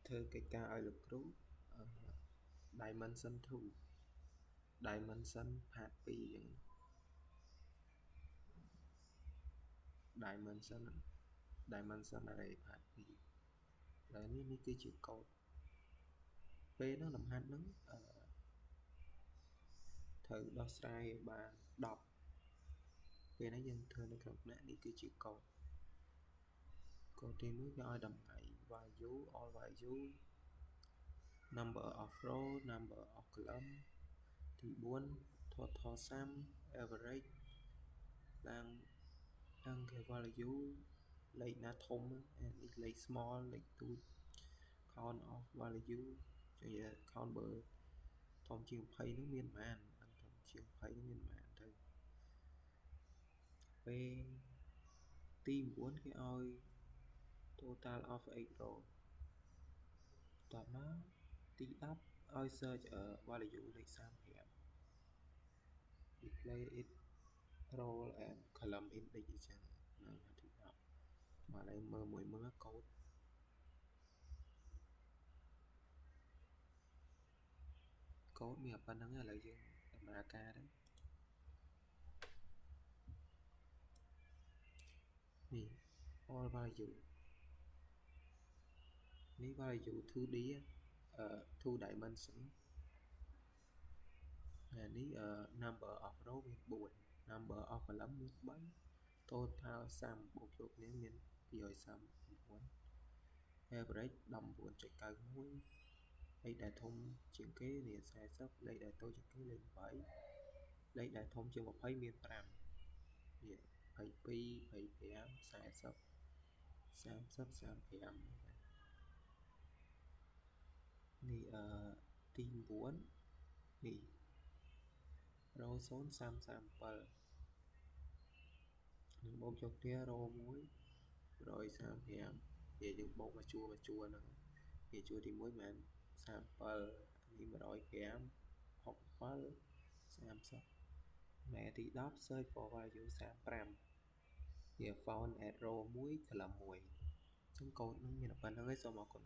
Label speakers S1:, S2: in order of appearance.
S1: Thơ cái ca ở lực rú Dimension 2 Dimension part 2 អញ្ចឹង Dimension array part 2 ហើយនេះគឺជាកូដពេលហ្នឹងលំហាត់ហ្នឹងត្រូវដោះស្រាយឲ្យបាន10ពេលហ្នឹងយើងធ្វើនៅក្នុងផ្នែកនេះគឺជាកូដទី1គេឲ្យតម្លៃ value all value number of row number of column ទី4 total sum average ឡើងគេ value លេខណាធំនេះលេខ small លេខទូច count of value ចឹងនិយាយ count បើធំជាង20ហ្នឹងមានប៉ុន្មានធំជាង20ហ្នឹងមានប៉ុន្មានទៅពេលទី9គេឲ្យ total of 8 row តបមកទី10ឲ្យ search value លេខ35 display it row and column index អញ្ចឹងនៅទី10មកឡើយមើលកូដមានប៉ុណ្្នឹងឥឡូវយើងដំណើរការទៅនេះ all value នេះ value 2D 2 dimension ហើយនេះ number of row មាន4 number of column មាន3 total sum បូកចូលគ្នាមាន239 average 19.91 លេខដែលធំជាងគេមាន40លេខដែលតូចជាងគេលេខ8លេខដែលធំជាង20មាន5នេះ22 25 40 30 35នេះទី9នេះ row 0 37នឹងបូកចូលគ្នា row 1 135និយាយយើងបូកមកជួរហ្នឹងវាជួរទី1មែន37នេះ105 67 30ម៉ែទី10 search for value 35វា found at row 1 column 1អញ្ចឹងកូដហ្នឹងមានប៉ុណ្្នឹងហើយសូមអរគុណ